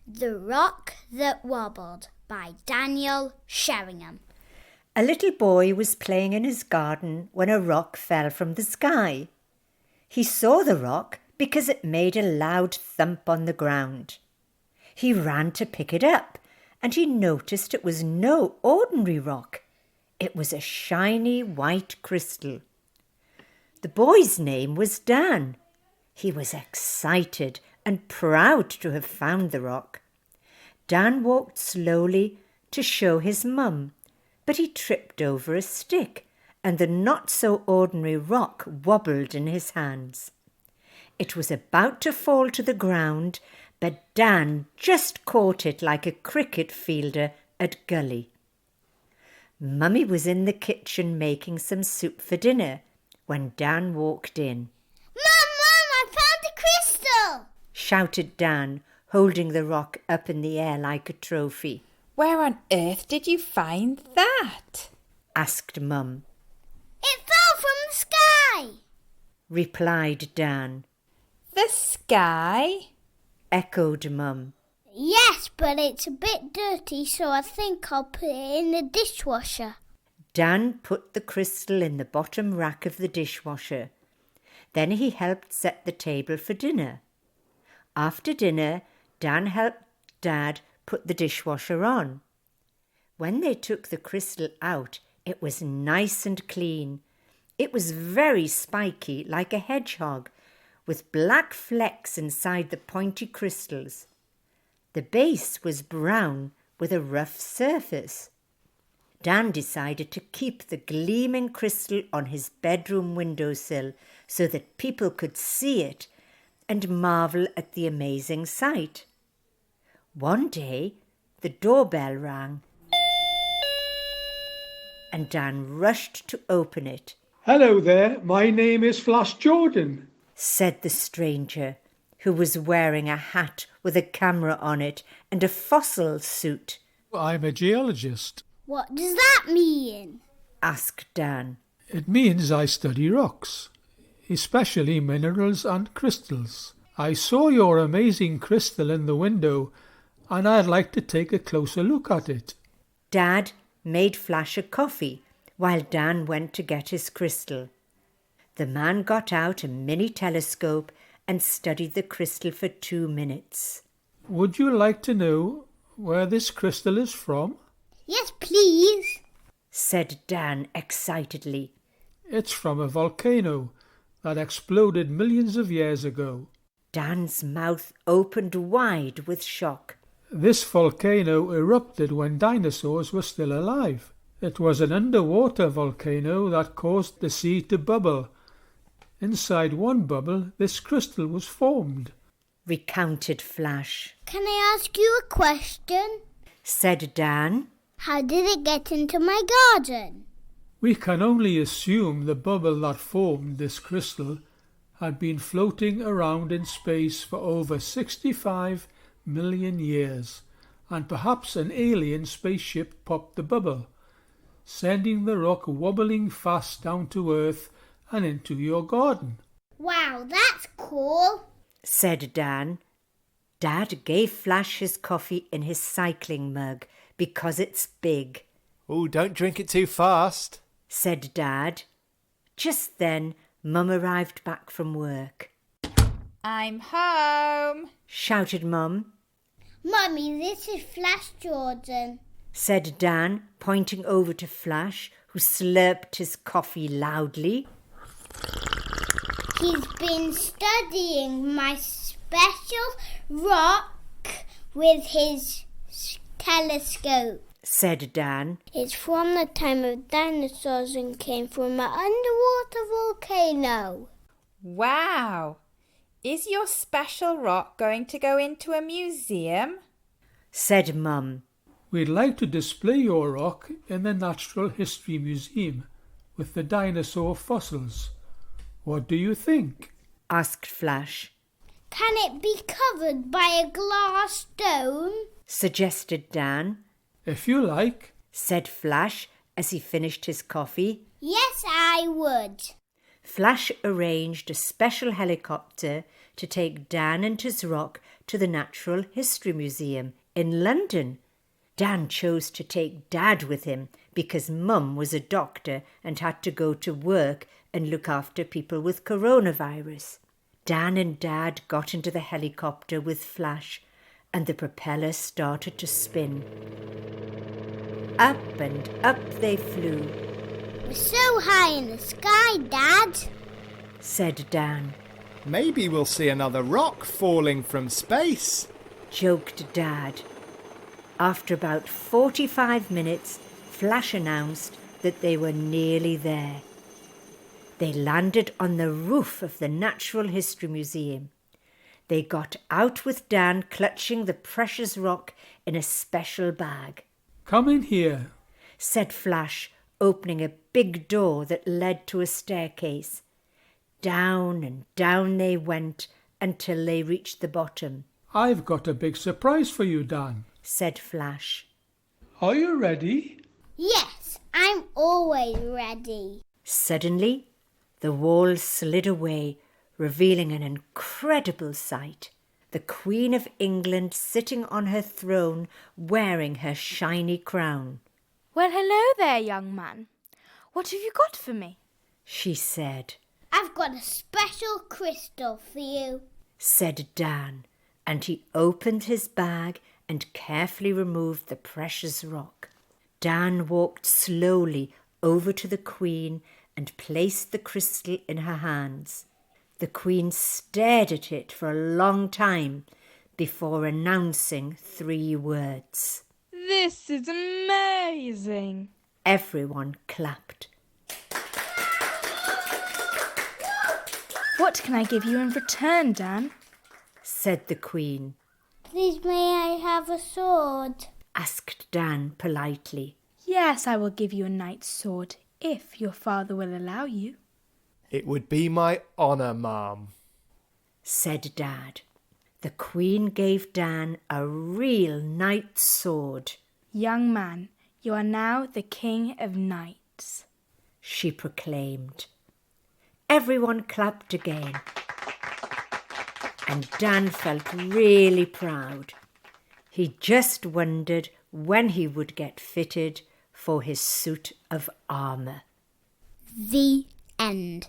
The Rock That Wobbled by Daniel Sheringham. A little boy was playing in his garden when a rock fell from the sky. He saw the rock because it made a loud thump on the ground. He ran to pick it up and he noticed it was no ordinary rock. It was a shiny white crystal. The boy's name was Dan. He was excited and proud to have found the rock. Dan walked slowly to show his mum, but he tripped over a stick and the not-so-ordinary rock wobbled in his hands. It was about to fall to the ground, but Dan just caught it like a cricket fielder at gully. Mummy was in the kitchen making some soup for dinner when Dan walked in. Mum, I found a crystal! Shouted Dan, holding the rock up in the air like a trophy. Where on earth did you find that? Asked Mum. It fell from the sky, replied Dan. The sky? Echoed Mum. Yes, but it's a bit dirty, so I think I'll put it in the dishwasher. Dan put the crystal in the bottom rack of the dishwasher. Then he helped set the table for dinner. After dinner, Dan helped Dad put the dishwasher on. When they took the crystal out, it was nice and clean. It was very spiky, like a hedgehog, with black flecks inside the pointy crystals. The base was brown with a rough surface. Dan decided to keep the gleaming crystal on his bedroom windowsill so that people could see it and marvel at the amazing sight. One day, the doorbell rang, and Dan rushed to open it. "Hello there, my name is Flash Jordan," said the stranger, who was wearing a hat with a camera on it and a fossil suit. "I'm a geologist." What does that mean? Asked Dan. "It means I study rocks, especially minerals and crystals. I saw your amazing crystal in the window and I'd like to take a closer look at it." Dad made Flash a coffee while Dan went to get his crystal. The man got out a mini telescope and studied the crystal for 2 minutes. "Would you like to know where this crystal is from?" Yes, please, said Dan excitedly. "It's from a volcano that exploded millions of years ago." Dan's mouth opened wide with shock. "This volcano erupted when dinosaurs were still alive. It was an underwater volcano that caused the sea to bubble. Inside one bubble, this crystal was formed," recounted Flash. Can I ask you a question? Said Dan. How did it get into my garden? "We can only assume the bubble that formed this crystal had been floating around in space for over 65 million years, and perhaps an alien spaceship popped the bubble, sending the rock wobbling fast down to Earth and into your garden." Wow, that's cool, said Dan. Dad gave Flash his coffee in his cycling mug because it's big. "Oh, don't drink it too fast," said Dad. Just then, Mum arrived back from work. "I'm home," shouted Mum. Mummy, this is Flash Jordan, said Dan, pointing over to Flash, who slurped his coffee loudly. He's been studying my special rock with his telescope, said Dan. It's from the time of dinosaurs and came from an underwater volcano. "Wow! Is your special rock going to go into a museum?" said Mum. "We'd like to display your rock in the Natural History Museum with the dinosaur fossils. What do you think?" asked Flash. Can it be covered by a glass dome? suggested Dan. "If you like," said Flash as he finished his coffee. Yes, I would. Flash arranged a special helicopter to take Dan and his rock to the Natural History Museum in London. Dan chose to take Dad with him because Mum was a doctor and had to go to work and look after people with coronavirus. Dan and Dad got into the helicopter with Flash and the propeller started to spin. Up and up they flew. We're so high in the sky, Dad, said Dan. Maybe we'll see another rock falling from space, joked Dad. After about 45 minutes, Flash announced that they were nearly there. They landed on the roof of the Natural History Museum. They got out with Dan clutching the precious rock in a special bag. Come in here, said Flash, opening a big door that led to a staircase. Down and down they went until they reached the bottom. I've got a big surprise for you, Dan, said Flash. Are you ready? Yes, I'm always ready. Suddenly, the wall slid away, revealing an incredible sight. The Queen of England sitting on her throne, wearing her shiny crown. Well, hello there, young man. What have you got for me? She said. I've got a special crystal for you, said Dan, and he opened his bag and carefully removed the precious rock. Dan walked slowly over to the Queen and placed the crystal in her hands. The Queen stared at it for a long time before announcing 3 words. This is amazing. Everyone clapped. What can I give you in return, Dan? said the Queen. Please may I have a sword? Asked Dan politely. Yes, I will give you a knight's sword, if your father will allow you. It would be my honour, Ma'am, said Dad. The Queen gave Dan a real knight's sword. Young man, you are now the king of knights, she proclaimed. Everyone clapped again, and Dan felt really proud. He just wondered when he would get fitted for his suit of armour. The end.